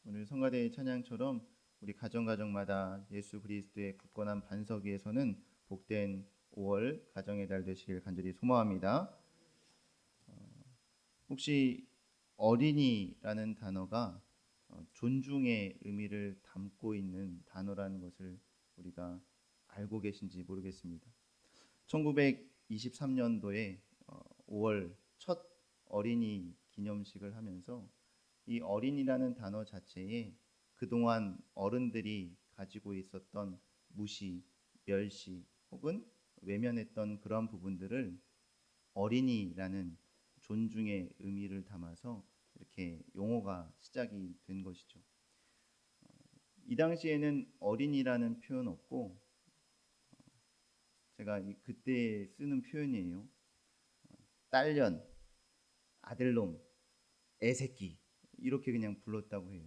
오늘 성가대의 찬양처럼 우리 가정마다 예수 그리스도의 굳건한 반석 위에서는 복된 5월 가정의 달 되시길 간절히 소망합니다. 혹시 어린이라는 단어가 존중의 의미를 담고 있는 단어라는 것을 우리가 알고 계신지 모르겠습니다. 1923년도에 5월 첫 어린이 기념식을 하면서 이 어린이라는 단어 자체에 그동안 어른들이 가지고 있었던 무시, 멸시 혹은 외면했던 그런 부분들을 어린이라는 존중의 의미를 담아서 이렇게 용어가 시작이 된 것이죠. 이 당시에는 어린이라는 표현 없고 제가 그때 쓰는 표현이에요. 딸년, 아들놈, 애새끼 이렇게 그냥 불렀다고 해요.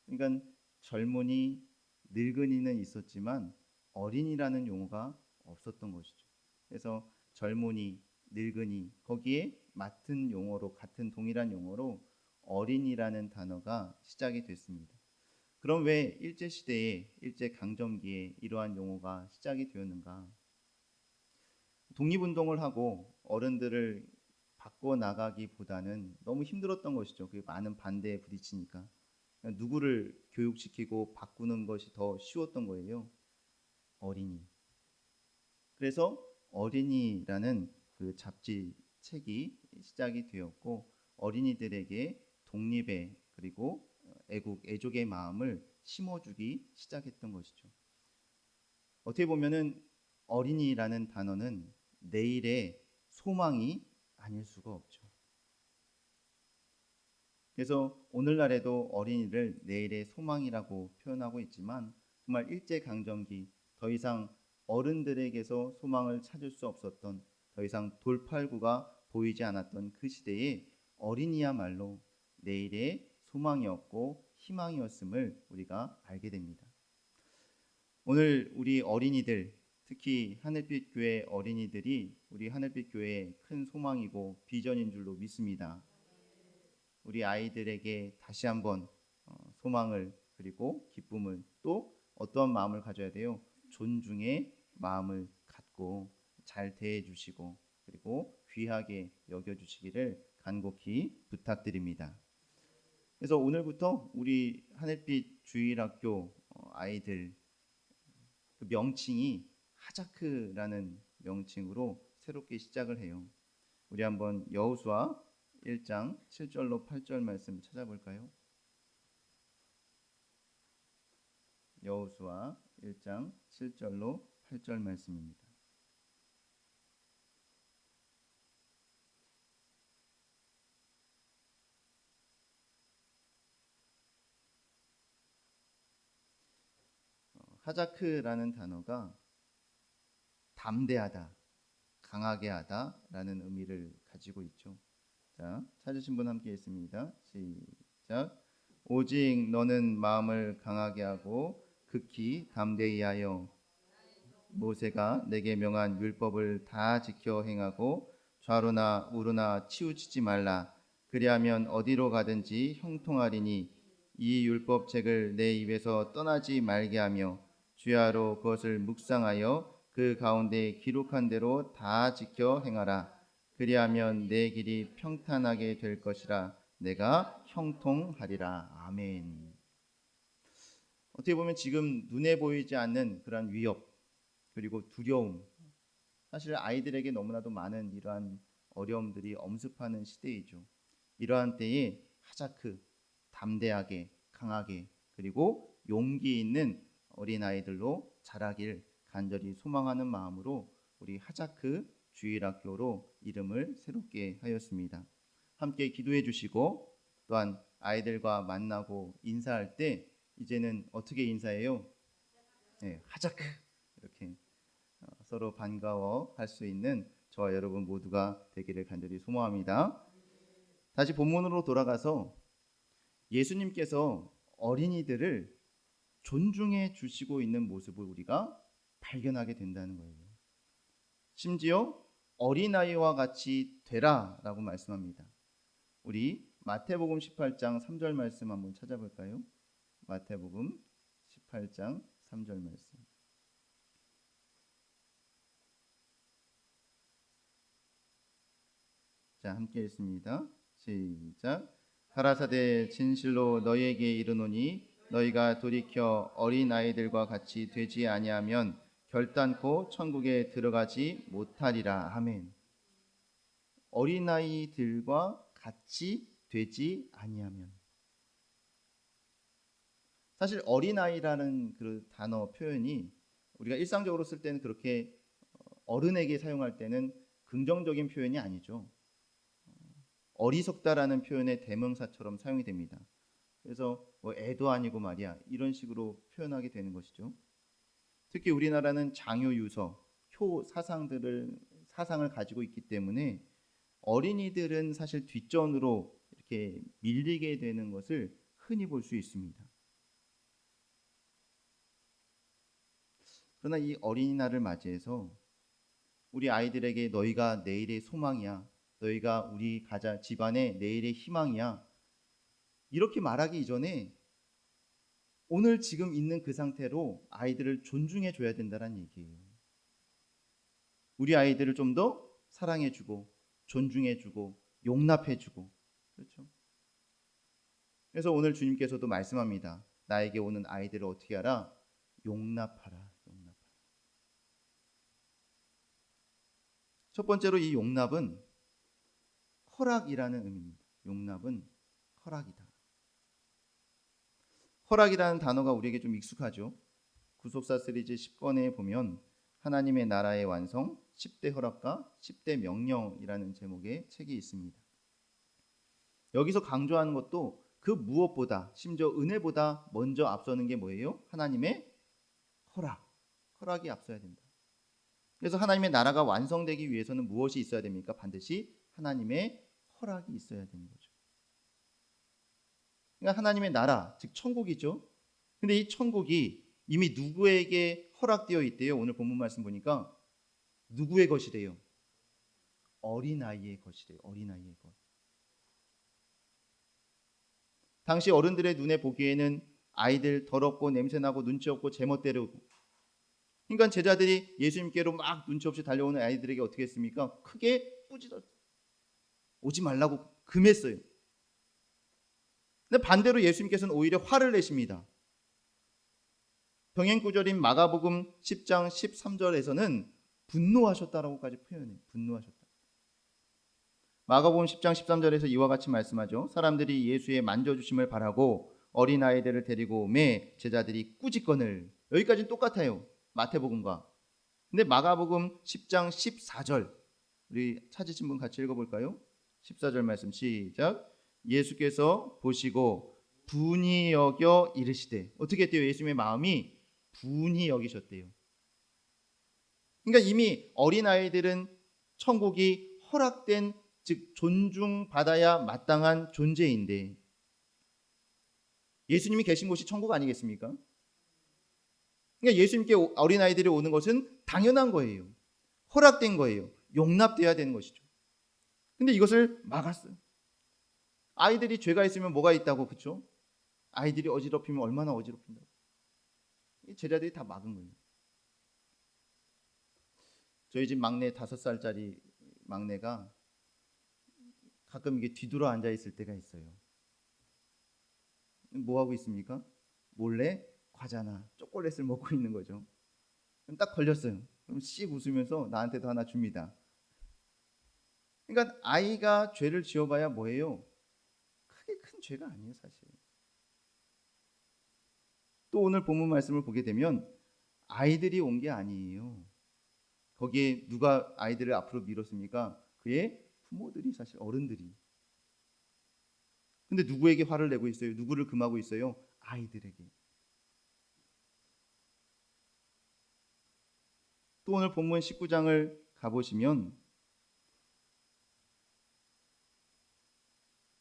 그러니까 젊은이, 늙은이는 있었지만 어린이라는 용어가 없었던 것이죠. 그래서 젊은이, 늙은이 거기에 같은 동일한 용어로 어린이라는 단어가 시작이 됐습니다. 그럼 왜 일제시대에 일제강점기에 이러한 용어가 시작이 되었는가? 독립운동을 하고 어른들을 바꿔 나가기보다는 너무 힘들었던 것이죠. 그 많은 반대에 부딪히니까. 누구를 교육시키고 바꾸는 것이 더 쉬웠던 거예요. 어린이. 그래서 어린이라는 그 잡지 책이 시작이 되었고 어린이들에게 독립의 그리고 애족의 마음을 심어주기 시작했던 것이죠. 어떻게 보면은 어린이라는 단어는 내일의 소망이 아닐 수가 없죠. 그래서 오늘날에도 어린이를 내일의 소망이라고 표현하고 있지만 정말 일제강점기 더 이상 어른들에게서 소망을 찾을 수 없었던 더 이상 돌팔구가 보이지 않았던 그 시대에 어린이야말로 내일의 소망이었고 희망이었음을 우리가 알게 됩니다. 오늘 우리 어린이들 특히 하늘빛 교회 어린이들이 우리 하늘빛 교회의 큰 소망이고 비전인 줄로 믿습니다. 우리 아이들에게 다시 한번 소망을 그리고 기쁨을 또 어떠한 마음을 가져야 돼요? 존중의 마음을 갖고 잘 대해 주시고 그리고 귀하게 여겨 주시기를 간곡히 부탁드립니다. 그래서 오늘부터 우리 하늘빛 주일학교 아이들 그 명칭이 하자크라는 명칭으로 새롭게 시작을 해요. 우리 한번 여호수아 1장 7절로 8절 말씀 찾아볼까요? 여호수아 1장 7절로 8절 말씀입니다. 하자크라는 단어가 담대하다, 강하게 하다라는 의미를 가지고 있죠. 자, 찾으신 분 함께 있습니다. 시작. 오직 너는 마음을 강하게 하고 극히 담대히 하여 모세가 내게 명한 율법을 다 지켜 행하고 좌로나 우로나 치우치지 말라. 그리하면 어디로 가든지 형통하리니 이 율법책을 내 입에서 떠나지 말게 하며 주야로 그것을 묵상하여 그 가운데 기록한 대로 다 지켜 행하라. 그리하면 내 길이 평탄하게 될 것이라. 내가 형통하리라. 아멘. 어떻게 보면 지금 눈에 보이지 않는 그런 위협 그리고 두려움 사실 아이들에게 너무나도 많은 이러한 어려움들이 엄습하는 시대이죠. 이러한 때에 하자크 담대하게 강하게 그리고 용기 있는 어린 아이들로 자라길 간절히 소망하는 마음으로 우리 하자크 주일학교로 이름을 새롭게 하였습니다. 함께 기도해 주시고 또한 아이들과 만나고 인사할 때 이제는 어떻게 인사해요? 네, 하자크 이렇게 서로 반가워할 수 있는 저와 여러분 모두가 되기를 간절히 소망합니다. 다시 본문으로 돌아가서 예수님께서 어린이들을 존중해 주시고 있는 모습을 우리가 발견하게 된다는 거예요. 심지어 어린아이와 같이 되라라고 말씀합니다. 우리 마태복음 18장 3절 말씀 한번 찾아볼까요? 마태복음 18장 3절 말씀. 자, 함께 읽습니다. 시작. 가라사대 진실로 너희에게 이르노니 너희가 돌이켜 어린 아이들과 같이 되지 아니하면 결단코 천국에 들어가지 못하리라. 아멘. 어린 아이들과 같이 되지 아니하면. 사실 어린 아이라는 그 단어 표현이 우리가 일상적으로 쓸 때는 그렇게 어른에게 사용할 때는 긍정적인 표현이 아니죠. 어리석다라는 표현의 대명사처럼 사용이 됩니다. 그래서 뭐 애도 아니고 말이야 이런 식으로 표현하게 되는 것이죠. 특히 우리나라는 장유유서, 효 사상을 가지고 있기 때문에 어린이들은 사실 뒷전으로 이렇게 밀리게 되는 것을 흔히 볼 수 있습니다. 그러나 이 어린이날을 맞이해서 우리 아이들에게 너희가 내일의 소망이야, 너희가 우리 가자 집안의 내일의 희망이야, 이렇게 말하기 이전에 오늘 지금 있는 그 상태로 아이들을 존중해 줘야 된다는 얘기예요. 우리 아이들을 좀 더 사랑해 주고 존중해 주고 용납해 주고, 그렇죠? 그래서 오늘 주님께서도 말씀합니다. 나에게 오는 아이들을 어떻게 하라? 용납하라. 첫 번째로 이 용납은 허락이라는 의미입니다. 용납은 허락이다. 허락이라는 단어가 우리에게 좀 익숙하죠. 구속사 시리즈 10권에 보면 하나님의 나라의 완성, 10대 허락과 10대 명령이라는 제목의 책이 있습니다. 여기서 강조하는 것도 그 무엇보다, 심지어 은혜보다 먼저 앞서는 게 뭐예요? 하나님의 허락이 앞서야 된다. 그래서 하나님의 나라가 완성되기 위해서는 무엇이 있어야 됩니까? 반드시 하나님의 허락이 있어야 되는 거죠. 그러니까 하나님의 나라, 즉 천국이죠. 근데 이 천국이 이미 누구에게 허락되어 있대요? 오늘 본문 말씀 보니까 누구의 것이래요? 어린아이의 것이래요. 어린아이의 것. 당시 어른들의 눈에 보기에는 아이들 더럽고 냄새나고 눈치 없고 제멋대로, 그러니까 제자들이 예수님께로 막 눈치 없이 달려오는 아이들에게 어떻게 했습니까? 크게 꾸짖었어요. 오지 말라고 금했어요. 근데 반대로 예수님께서는 오히려 화를 내십니다. 병행구절인 마가복음 10장 13절에서는 분노하셨다라고까지 표현해요. 분노하셨다. 마가복음 10장 13절에서 이와 같이 말씀하죠. 사람들이 예수의 만져주심을 바라고 어린아이들을 데리고 오매 제자들이 꾸짖거늘. 여기까지는 똑같아요. 마태복음과. 근데 마가복음 10장 14절, 우리 찾으신 분 같이 읽어볼까요? 14절 말씀 시작. 예수께서 보시고 분이 여겨 이르시되. 어떻게 했대요? 예수님의 마음이 분이 여기셨대요. 그러니까 이미 어린아이들은 천국이 허락된, 즉 존중받아야 마땅한 존재인데 예수님이 계신 곳이 천국 아니겠습니까? 그러니까 예수님께 어린아이들이 오는 것은 당연한 거예요. 허락된 거예요. 용납돼야 되는 것이죠. 근데 이것을 막았어요. 아이들이 죄가 있으면 뭐가 있다고, 그렇죠? 아이들이 어지럽히면 얼마나 어지럽힌다고. 제자들이 다 막은 거예요. 저희 집 막내 5살짜리 막내가 가끔 이게 뒤돌아 앉아 있을 때가 있어요. 뭐 하고 있습니까? 몰래 과자나 초콜릿을 먹고 있는 거죠. 그럼 딱 걸렸어요. 그럼 씩 웃으면서 나한테도 하나 줍니다. 그러니까 아이가 죄를 지어봐야 뭐예요? 크게 큰 죄가 아니에요, 사실. 또 오늘 본문 말씀을 보게 되면 아이들이 온 게 아니에요. 거기에 누가 아이들을 앞으로 밀었습니까? 그의 부모들이, 사실 어른들이. 근데 누구에게 화를 내고 있어요? 누구를 금하고 있어요? 아이들에게. 또 오늘 본문 19장을 가보시면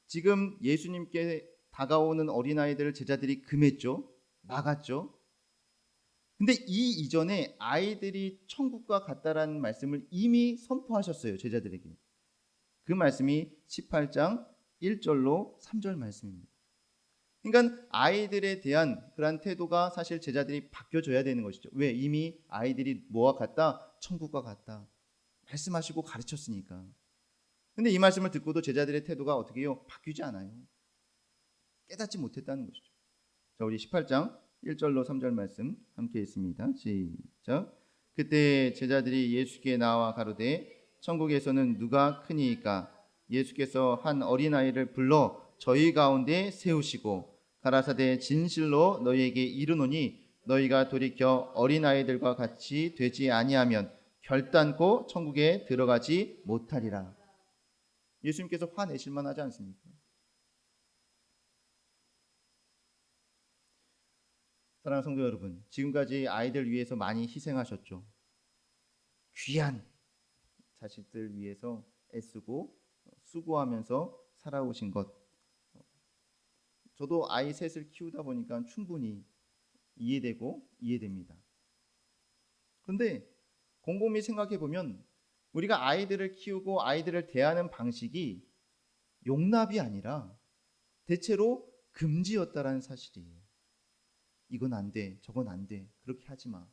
지금 예수님께 다가오는 어린아이들을 제자들이 금했죠. 막았죠. 근데 이 이전에 아이들이 천국과 같다라는 말씀을 이미 선포하셨어요. 제자들에게. 그 말씀이 18장 1절로 3절 말씀입니다. 그러니까 아이들에 대한 그러한 태도가 사실 제자들이 바뀌어줘야 되는 것이죠. 왜? 이미 아이들이 뭐와 같다? 천국과 같다. 말씀하시고 가르쳤으니까. 근데 이 말씀을 듣고도 제자들의 태도가 어떻게 해요? 바뀌지 않아요. 깨닫지 못했다는 것이죠. 자, 우리 18장 1절로 3절 말씀 함께 있습니다. 시작. 그때 제자들이 예수께 나와 가로되 천국에서는 누가 크니이까? 예수께서 한 어린아이를 불러 저희 가운데 세우시고 가라사대 진실로 너희에게 이르노니 너희가 돌이켜 어린아이들과 같이 되지 아니하면 결단코 천국에 들어가지 못하리라. 예수님께서 화내실 만하지 않습니까? 사랑하는 성도 여러분, 지금까지 아이들 위해서 많이 희생하셨죠. 귀한 자식들 위해서 애쓰고 수고하면서 살아오신 것, 저도 아이 셋을 키우다 보니까 충분히 이해됩니다. 그런데 곰곰이 생각해 보면 우리가 아이들을 키우고 아이들을 대하는 방식이 용납이 아니라 대체로 금지였다라는 사실이에요. 이건 안 돼, 저건 안 돼, 그렇게 하지 마.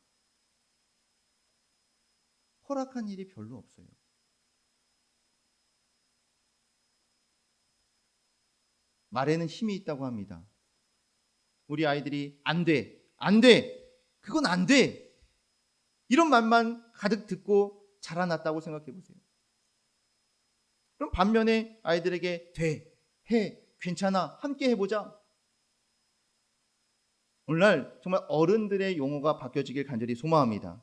허락한 일이 별로 없어요. 말에는 힘이 있다고 합니다. 우리 아이들이 안 돼, 안 돼, 그건 안 돼, 이런 말만 가득 듣고 자라났다고 생각해 보세요. 그럼 반면에 아이들에게 돼, 해, 괜찮아, 함께 해보자. 오늘날 정말 어른들의 용어가 바뀌어지길 간절히 소망합니다.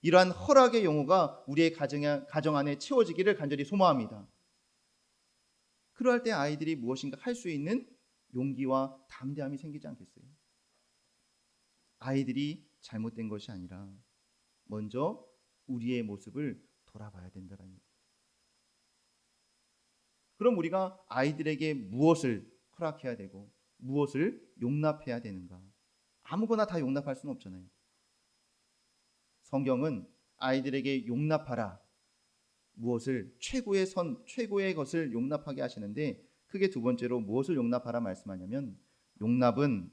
이러한 허락의 용어가 우리의 가정 안에 채워지기를 간절히 소망합니다. 그럴 때 아이들이 무엇인가 할 수 있는 용기와 담대함이 생기지 않겠어요? 아이들이 잘못된 것이 아니라 먼저 우리의 모습을 돌아봐야 된다는 얘기예요. 그럼 우리가 아이들에게 무엇을 허락해야 되고 무엇을 용납해야 되는가? 아무거나 다 용납할 수는 없잖아요. 성경은 아이들에게 용납하라, 무엇을 최고의 것을 용납하게 하시는데, 크게 두 번째로 무엇을 용납하라 말씀하냐면 용납은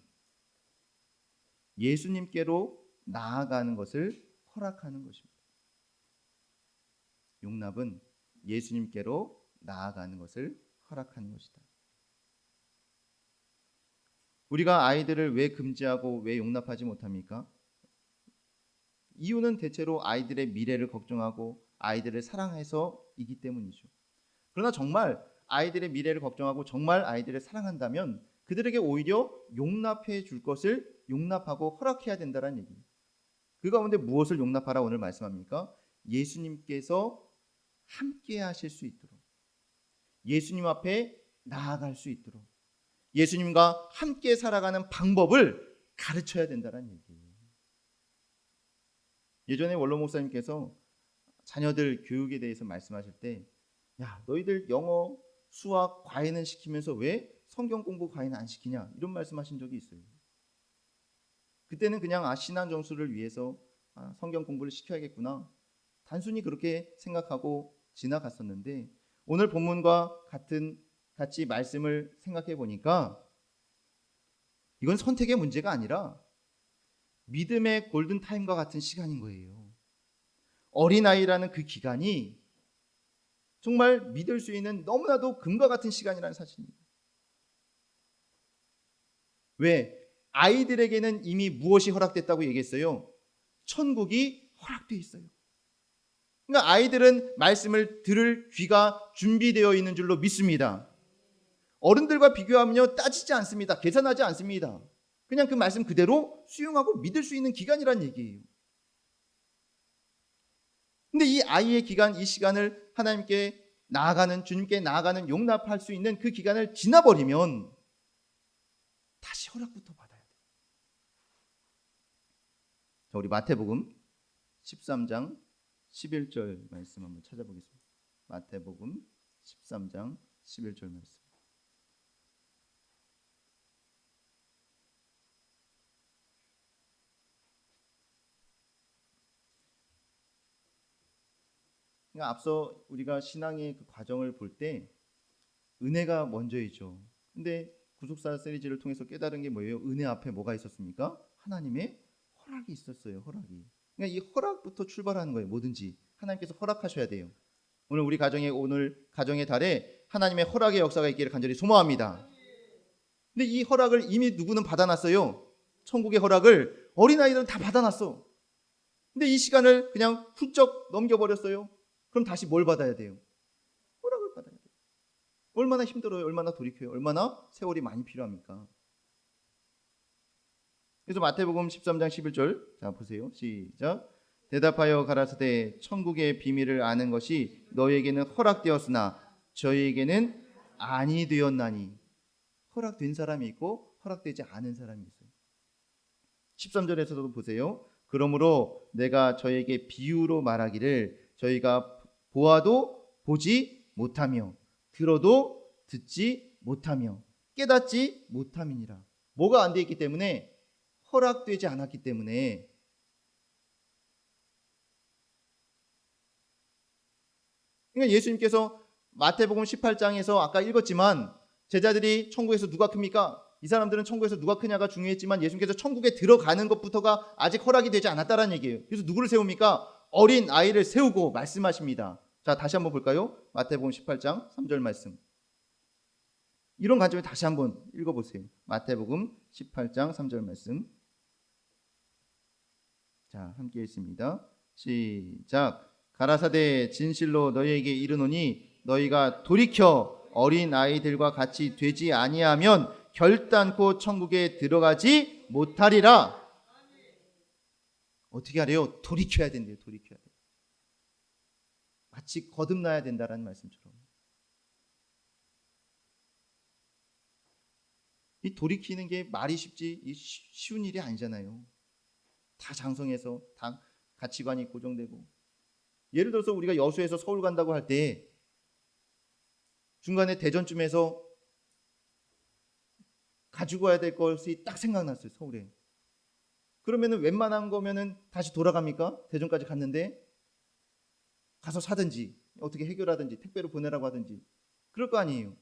예수님께로 나아가는 것을 허락하는 것입니다. 용납은 예수님께로 나아가는 것을 허락하는 것이다. 우리가 아이들을 왜 금지하고 왜 용납하지 못합니까? 이유는 대체로 아이들의 미래를 걱정하고 아이들을 사랑해서이기 때문이죠. 그러나 정말 아이들의 미래를 걱정하고 정말 아이들을 사랑한다면 그들에게 오히려 용납해 줄 것을 용납하고 허락해야 된다는 얘기예요. 그 가운데 무엇을 용납하라 오늘 말씀합니까? 예수님께서 함께 하실 수 있도록, 예수님 앞에 나아갈 수 있도록, 예수님과 함께 살아가는 방법을 가르쳐야 된다는 얘기예요. 예전에 원로 목사님께서 자녀들 교육에 대해서 말씀하실 때, 야, 너희들 영어, 수학, 과외는 시키면서 왜 성경 공부 과외는 안 시키냐, 이런 말씀하신 적이 있어요. 그때는 그냥 신앙 점수를 위해서 성경 공부를 시켜야겠구나, 단순히 그렇게 생각하고 지나갔었는데, 오늘 본문과 같이 말씀을 생각해 보니까 이건 선택의 문제가 아니라 믿음의 골든타임과 같은 시간인 거예요. 어린아이라는 그 기간이 정말 믿을 수 있는 너무나도 금과 같은 시간이라는 사실입니다. 왜? 아이들에게는 이미 무엇이 허락됐다고 얘기했어요? 천국이 허락되어 있어요. 그러니까 아이들은 말씀을 들을 귀가 준비되어 있는 줄로 믿습니다. 어른들과 비교하면요, 따지지 않습니다. 계산하지 않습니다. 그냥 그 말씀 그대로 수용하고 믿을 수 있는 기간이란 얘기예요. 근데 이 아이의 기간, 이 시간을 하나님께 나아가는, 주님께 나아가는, 용납할 수 있는 그 기간을 지나버리면 다시 허락부터 받아야 돼요. 자, 우리 마태복음 13장 11절 말씀 한번 찾아보겠습니다. 마태복음 13장 11절 말씀. 그러니까 앞서 우리가 신앙의 그 과정을 볼 때 은혜가 먼저이죠. 근데 구속사 시리즈를 통해서 깨달은 게 뭐예요? 은혜 앞에 뭐가 있었습니까? 하나님의 허락이 있었어요. 허락이. 그러니까 이 허락부터 출발하는 거예요. 뭐든지 하나님께서 허락하셔야 돼요. 오늘 가정의 달에 하나님의 허락의 역사가 있기를 간절히 소망합니다. 근데 이 허락을 이미 누구는 받아놨어요. 천국의 허락을 어린아이들은 다 받아놨어. 근데 이 시간을 그냥 훌쩍 넘겨버렸어요. 그럼 다시 뭘 받아야 돼요? 허락을 받아야 돼요. 얼마나 힘들어요? 얼마나 돌이켜요? 얼마나 세월이 많이 필요합니까? 그래서 마태복음 13장 11절 자 보세요. 시작. 대답하여 가라사대 천국의 비밀을 아는 것이 너희에게는 허락되었으나 저희에게는 아니 되었나니. 허락된 사람이 있고 허락되지 않은 사람이 있어요. 13절에서도 보세요. 그러므로 내가 저에게 비유로 말하기를 저희가 보아도 보지 못하며 들어도 듣지 못하며 깨닫지 못함이니라. 뭐가 안 돼 있기 때문에? 허락되지 않았기 때문에. 그러니까 예수님께서 마태복음 18장에서 아까 읽었지만 제자들이 천국에서 누가 큽니까? 이 사람들은 천국에서 누가 크냐가 중요했지만 예수님께서 천국에 들어가는 것부터가 아직 허락이 되지 않았다라는 얘기예요. 그래서 누구를 세웁니까? 어린 아이를 세우고 말씀하십니다. 자, 다시 한번 볼까요? 마태복음 18장 3절 말씀. 이런 관점에 다시 한번 읽어보세요. 마태복음 18장 3절 말씀. 자, 함께 읽습니다. 시작. 가라사대 진실로 너희에게 이르노니 너희가 돌이켜 어린 아이들과 같이 되지 아니하면 결단코 천국에 들어가지 못하리라. 어떻게 하래요? 돌이켜야 된대요. 돌이켜야 돼요. 마치 거듭나야 된다라는 말씀처럼. 이 돌이키는 게 말이 쉽지 쉬운 일이 아니잖아요. 다 장성해서 다 가치관이 고정되고. 예를 들어서 우리가 여수에서 서울 간다고 할 때 중간에 대전쯤에서 가지고 와야 될 것이 딱 생각났어요. 서울에. 그러면은 웬만한 거면은 다시 돌아갑니까? 대전까지 갔는데 가서 사든지 어떻게 해결하든지 택배로 보내라고 하든지 그럴 거 아니에요.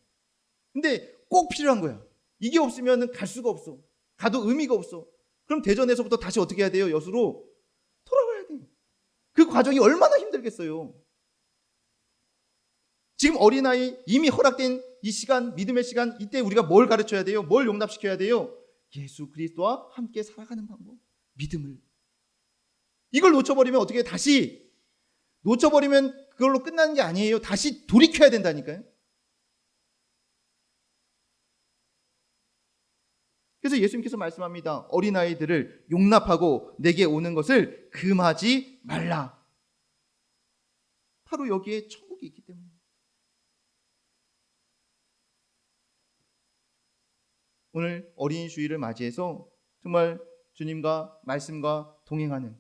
근데 꼭 필요한 거야. 이게 없으면 갈 수가 없어. 가도 의미가 없어. 그럼 대전에서부터 다시 어떻게 해야 돼요? 여수로 돌아가야 돼요. 그 과정이 얼마나 힘들겠어요. 지금 어린아이 이미 허락된 이 시간, 믿음의 시간, 이때 우리가 뭘 가르쳐야 돼요? 뭘 용납시켜야 돼요? 예수 그리스도와 함께 살아가는 방법, 믿음을. 이걸 놓쳐버리면 어떻게 다시 놓쳐버리면 그걸로 끝나는 게 아니에요. 다시 돌이켜야 된다니까요. 그래서 예수님께서 말씀합니다. 어린아이들을 용납하고 내게 오는 것을 금하지 말라. 바로 여기에 천국이 있기 때문에. 오늘 어린이 주일을 맞이해서 정말 주님과 말씀과 동행하는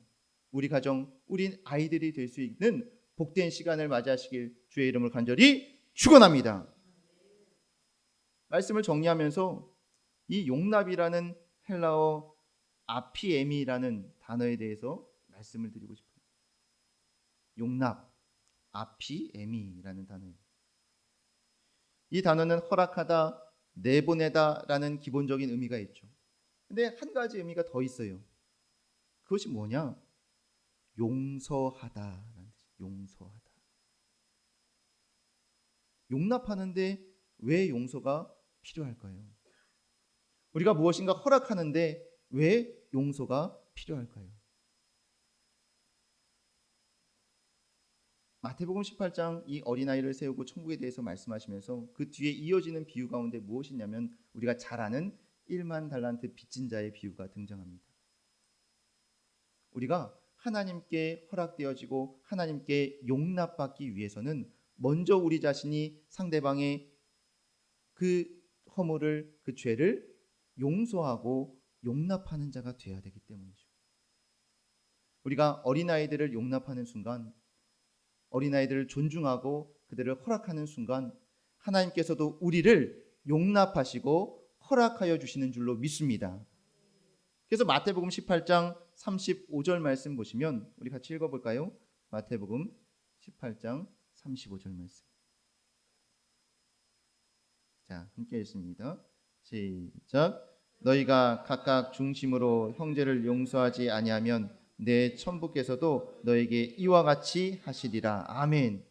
우리 가정, 우리 아이들이 될 수 있는 복된 시간을 맞이하시길 주의 이름을 간절히 축원합니다. 말씀을 정리하면서 이 용납이라는 헬라어 아피에미라는 단어에 대해서 말씀을 드리고 싶어요. 용납, 아피에미라는 단어예요. 이 단어는 허락하다, 내보내다라는 기본적인 의미가 있죠. 근데 한 가지 의미가 더 있어요. 그것이 뭐냐? 용서하다라는 뜻이에요. 용서하다. 용납하는데 왜 용서가 필요할까요? 우리가 무엇인가 허락하는데 왜 용서가 필요할까요? 마태복음 18장 이 어린아이를 세우고 천국에 대해서 말씀하시면서 그 뒤에 이어지는 비유 가운데 무엇이냐면 우리가 잘 아는 1만 달란트 빚진 자의 비유가 등장합니다. 우리가 하나님께 허락되어지고 하나님께 용납받기 위해서는 먼저 우리 자신이 상대방의 그 허물을, 그 죄를 용서하고 용납하는 자가 되어야 되기 때문이죠. 우리가 어린아이들을 용납하는 순간, 어린아이들을 존중하고 그들을 허락하는 순간 하나님께서도 우리를 용납하시고 허락하여 주시는 줄로 믿습니다. 그래서 마태복음 18장 35절 말씀 보시면 우리 같이 읽어볼까요? 마태복음 18장 35절 말씀. 자, 함께 읽습니다. 시작. 너희가 각각 중심으로 형제를 용서하지 아니하면 내 천부께서도 너에게 이와 같이 하시리라. 아멘.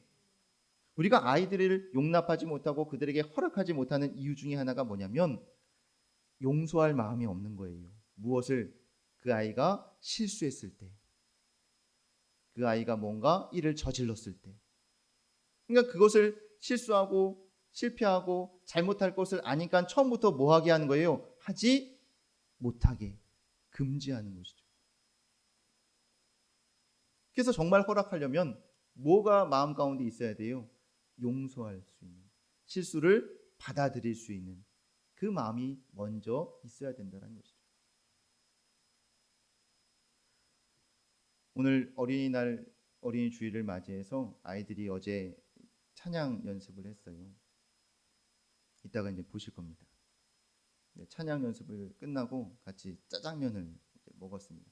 우리가 아이들을 용납하지 못하고 그들에게 허락하지 못하는 이유 중에 하나가 뭐냐면 용서할 마음이 없는 거예요. 무엇을? 그 아이가 실수했을 때, 그 아이가 뭔가 일을 저질렀을 때, 그러니까 그것을 실수하고 실패하고 잘못할 것을 아니까 처음부터 뭐 하게 하는 거예요? 하지 못하게 금지하는 것이죠. 그래서 정말 허락하려면 뭐가 마음 가운데 있어야 돼요? 용서할 수 있는, 실수를 받아들일 수 있는 그 마음이 먼저 있어야 된다는 것이죠. 오늘 어린이날, 어린이 주일을 맞이해서 아이들이 어제 찬양 연습을 했어요. 이따가 이제 보실 겁니다. 찬양 연습을 끝나고 같이 짜장면을 먹었습니다.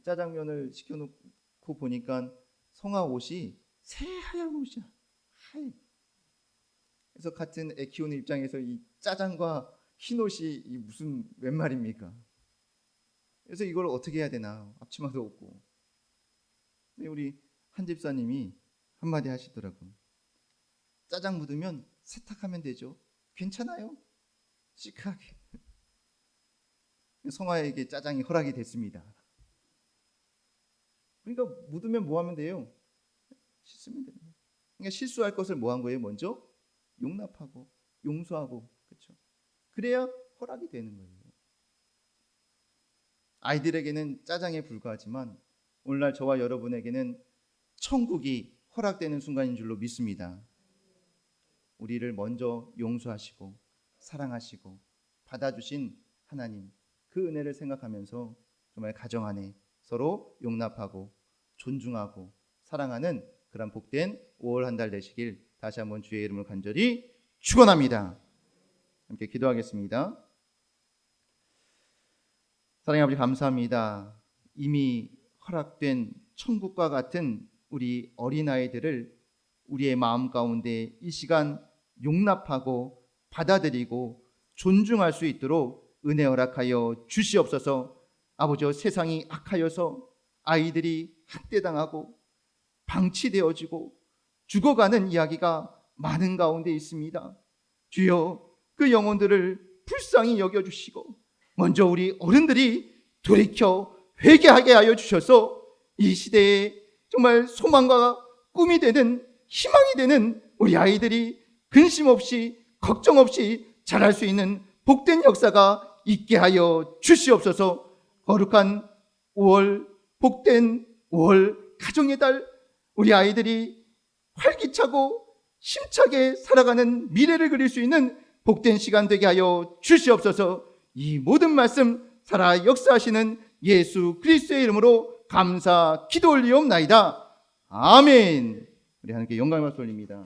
짜장면을 시켜놓고 보니까 성아 옷이 새하얀 옷이야. 하얘. 그래서 같은 애 키우는 입장에서 이 짜장과 흰 옷이 무슨 웬 말입니까? 그래서 이걸 어떻게 해야 되나, 앞치마도 없고. 근데 우리 한 집사님이 한마디 하시더라고요. 짜장 묻으면 세탁하면 되죠. 괜찮아요. 시크하게. 성아에게 짜장이 허락이 됐습니다. 그러니까 묻으면 뭐 하면 돼요? 씻으면 됩니다. 그러니까 실수할 것을 뭐 한 거예요? 먼저 용납하고 용서하고, 그렇죠? 그래야 허락이 되는 거예요. 아이들에게는 짜장에 불과하지만 오늘날 저와 여러분에게는 천국이 허락되는 순간인 줄로 믿습니다. 우리를 먼저 용서하시고 사랑하시고 받아주신 하나님, 그 은혜를 생각하면서 정말 가정 안에 서로 용납하고 존중하고 사랑하는 그런 복된 5월 한 달 되시길 다시 한번 주의 이름을 간절히 축원합니다. 함께 기도하겠습니다. 사랑의 아버지, 감사합니다. 이미 허락된 천국과 같은 우리 어린아이들을 우리의 마음 가운데 이 시간 용납하고 받아들이고 존중할 수 있도록 은혜 허락하여 주시옵소서. 아버지, 세상이 악하여서 아이들이 학대당하고 방치되어지고 죽어가는 이야기가 많은 가운데 있습니다. 주여, 그 영혼들을 불쌍히 여겨주시고 먼저 우리 어른들이 돌이켜 회개하게 하여 주셔서 이 시대에 정말 소망과 꿈이 되는, 희망이 되는 우리 아이들이 근심 없이 걱정 없이 자랄 수 있는 복된 역사가 있게 하여 주시옵소서. 거룩한 5월, 복된 5월 가정의 달, 우리 아이들이 활기차고 힘차게 살아가는 미래를 그릴 수 있는 복된 시간 되게 하여 주시옵소서. 이 모든 말씀 살아 역사하시는 예수 그리스도의 이름으로 감사 기도 올리옵나이다. 아멘. 우리 하나님께 영광을 올립니다.